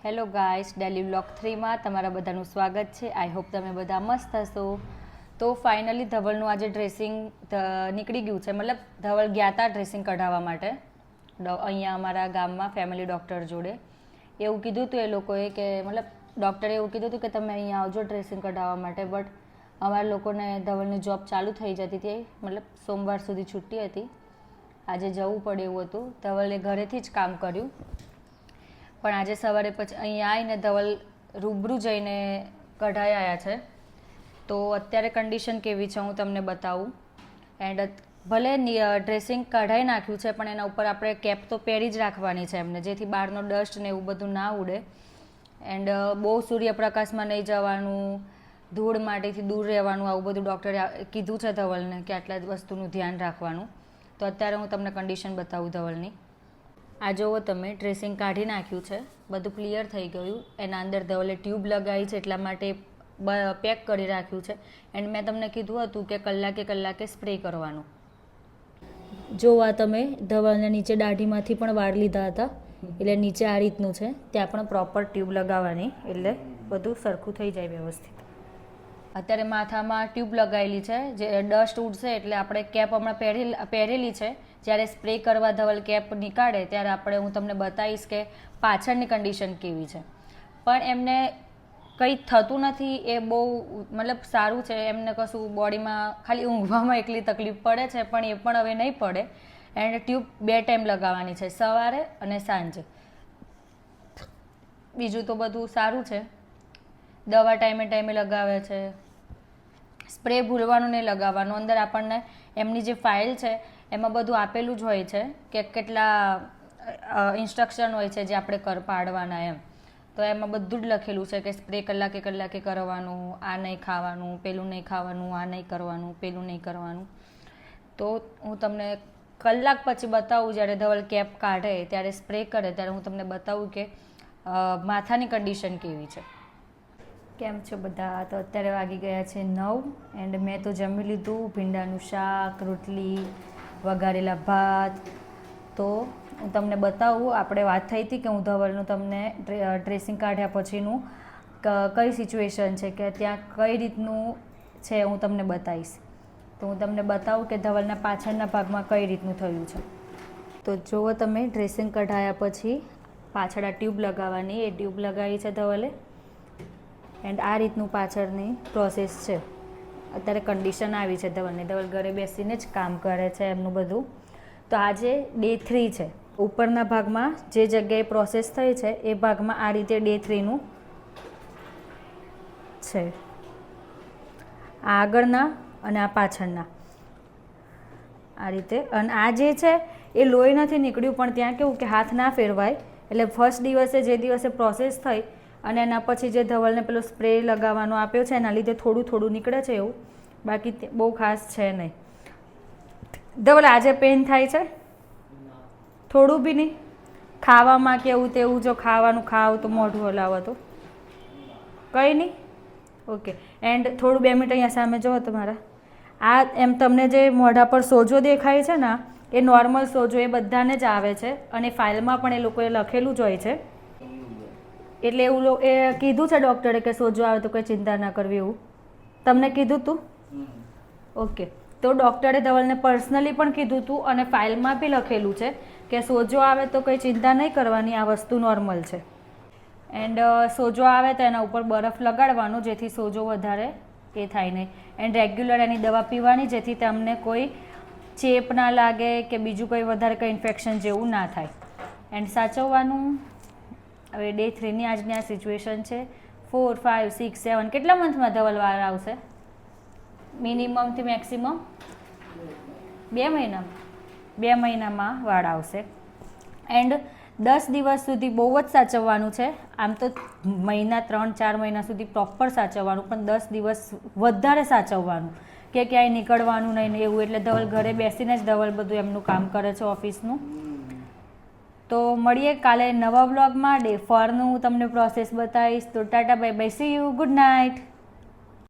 Hello guys, daily vlog 3માં તમારા બધાનું સ્વાગત છે. આઈ હોપ તમે બધા મસ્ત હશો. તો ફાઇનલી ધવલનું આજે ડ્રેસિંગ નીકળી ગયું છે. મતલબ ધવલ ગયા હતા ડ્રેસિંગ કઢાવવા માટે અહીંયા અમારા ગામમાં ફેમિલી ડૉક્ટર જોડે. એવું કીધું હતું એ લોકોએ કે મતલબ ડૉક્ટરે એવું કીધું હતું કે તમે અહીંયા આવજો ડ્રેસિંગ કઢાવવા માટે. બટ અમારા લોકોને ધવલની જોબ ચાલુ થઈ જતી હતી, મતલબ સોમવાર સુધી છુટ્ટી હતી. આજે જવું પડે એવું હતું. ધવલે ઘરેથી જ કામ કર્યું. પણ આજે સવારે પછી અહીંયા આવીને ધવલ રૂબરૂ જઈને કઢાઈ આવ્યા છે. તો અત્યારે કન્ડિશન કેવી છે હું તમને બતાવું. એન્ડ ભલે ડ્રેસિંગ કઢાઈ નાખ્યું છે પણ એના ઉપર આપણે કેપ તો પહેરી જ રાખવાની છે એમને, જેથી બહારનો ડસ્ટ ને એવું બધું ના ઉડે. એન્ડ બહુ સૂર્યપ્રકાશમાં નહીં જવાનું, ધૂળ માટીથી દૂર રહેવાનું, આવું બધું ડૉક્ટરે કીધું છે ધવલને કે આટલા વસ્તુનું ધ્યાન રાખવાનું. તો અત્યારે હું તમને કન્ડિશન બતાવું ધવલની. આ જુઓ તમે, ડ્રેસિંગ કાઢી નાખ્યું છે, બધું ક્લિયર થઈ ગયું. એના અંદર ધવલે ટ્યુબ લગાવી છે એટલા માટે પેક કરી રાખ્યું છે. એન્ડ મેં તમને કીધું હતું કે કલાકે સ્પ્રે કરવાનું. જો આ તમે ધવલને નીચે દાઢીમાંથી પણ વાળ લીધા હતા, એટલે નીચે આ રીતનું છે, ત્યાં પણ પ્રોપર ટ્યુબ લગાવવાની, એટલે બધું સરખું થઈ જાય વ્યવસ્થિત. અત્યારે માથામાં ટ્યુબ લગાવેલી છે, જે ડસ્ટ ઉડશે એટલે આપણે કેપ હમણાં પહેરેલી છે. જ્યારે સ્પ્રે કરવા ધવલ કેપ નીકાળે ત્યારે હું તમને બતાવીશ કે પાછળની કન્ડિશન કેવી છે. પણ એમને કંઈ થતું નથી, એ બહુ મતલબ સારું છે. એમને કશું બોડીમાં ખાલી ઊંઘવામાં એટલી તકલીફ પડે છે, પણ એ પણ હવે નહીં પડે. એન્ડ ટ્યુબ 2 ટાઈમ લગાવવાની છે, સવારે અને સાંજે. બીજું તો બધું સારું છે. દવા ટાઈમે લગાવે છે. સ્પ્રે ભૂલવાનું નહીં લગાવવાનું. અંદર આપણને એમની જે ફાઇલ છે એમાં બધું આપેલું જ હોય છે કે કેટલા ઇન્સ્ટ્રક્શન હોય છે જે આપણે પાડવાના એમ. તો એમાં બધું જ લખેલું છે કે સ્પ્રે કલાકે કરવાનું, આ નહીં ખાવાનું, પેલું નહીં ખાવાનું, આ નહીં કરવાનું, પેલું નહીં કરવાનું. તો હું તમને કલાક પછી બતાવું, જ્યારે ધવલ કેપ કાઢે ત્યારે સ્પ્રે કરે ત્યારે હું તમને બતાવું કે માથાની કન્ડિશન કેવી છે. કેમ છો બધા? તો અત્યારે વાગી ગયા છે 9 એન્ડ મેં તો જમી લીધું. ભીંડાનું શાક, રોટલી, વઘારેલા ભાત. તો હું તમને બતાવું, આપણે વાત થઈ હતી કે હું ધવલનું તમને ડ્રેસિંગ કાઢ્યા પછીનું કઈ સિચ્યુએશન છે કે ત્યાં કઈ રીતનું છે હું તમને બતાવીશ. તો હું તમને બતાવું કે ધવલના પાછળના ભાગમાં કઈ રીતનું થયું છે. તો જુઓ તમે, ડ્રેસિંગ કઢાયા પછી પાછળ આ ટ્યુબ લગાવવાની, એ ટ્યુબ લગાવી છે ધવલે. એન્ડ આ રીતનું પાછળની પ્રોસેસ છે. અત્યારે કન્ડિશન આવી છે ધવલની. ધવલ ઘરે બેસીને જ કામ કરે છે એમનું બધું. તો આજે ડે 3 છે. ઉપરના ભાગમાં જે જગ્યાએ પ્રોસેસ થઈ છે એ ભાગમાં આ રીતે ડે 3નું છે. આ આગળના અને આ પાછળના આ રીતે. અને આ જે છે એ લોહી નથી નીકળ્યું, પણ ત્યાં કેવું કે હાથ ના ફેરવાય. એટલે ફર્સ્ટ દિવસે જે દિવસે પ્રોસેસ થઈ અને એના પછી જે ધવલને પેલો સ્પ્રે લગાવવાનો આપ્યો છે એના લીધે થોડું નીકળે છે એવું, બાકી બહુ ખાસ છે નહીં. ધવલ આજે પેઇન થાય છે? થોડું બી નહીં? ખાવામાં કેવું તેવું, જો ખાવાનું ખાવ તો મોઢું હલાવો તો કંઈ નહીં? ઓકે. એન્ડ થોડું 2 મિનિટ અહીંયા સામે જુઓ તમારા. આ એમ તમને જે મોઢા પર સોજો દેખાય છે ને, એ નોર્મલ સોજો, એ બધાને જ આવે છે. અને ફાઇલમાં પણ એ લોકોએ લખેલું જ હોય છે. એટલે એવું એ કીધું છે ડૉક્ટરે કે સોજો આવે તો કોઈ ચિંતા ના કરવી, એવું તમને કીધું તું? ઓકે. તો ડૉક્ટરે ધવલને પર્સનલી પણ કીધું હતું અને ફાઇલમાં બી લખેલું છે કે સોજો આવે તો કંઈ ચિંતા નહીં કરવાની, આ વસ્તુ નોર્મલ છે. એન્ડ સોજો આવે તો એના ઉપર બરફ લગાડવાનો, જેથી સોજો વધારે એ થાય નહીં. એન્ડ રેગ્યુલર એની દવા પીવાની, જેથી તમને કોઈ ચેપ ના લાગે કે બીજું કંઈ વધારે કંઈ ઇન્ફેક્શન જેવું ના થાય. એન્ડ સાચવવાનું. હવે ડે 3ની આજની આ સિચ્યુએશન છે. 4, 5, 6, 7 કેટલા મંથમાં ધવલ વાર આવશે? મિનિમમથી મેક્સિમમ 2 મહિનામાં. 2 મહિનામાં વાળ આવશે. એન્ડ 10 દિવસ સુધી બહુ જ સાચવવાનું છે. આમ તો મહિના 3-4 મહિના સુધી પ્રોપર સાચવવાનું, પણ 10 દિવસ વધારે સાચવવાનું કે ક્યાંય નીકળવાનું નહીં એવું. એટલે ધવલ ઘરે બેસીને જ ધવલ બધું એમનું કામ કરે છે ઓફિસનું. તો મળીએ કાલે નવા વ્લોગમાં. ડે 4નું હું તમને પ્રોસેસ બતાવીશ. તો Tata, bye bye, C you, good night.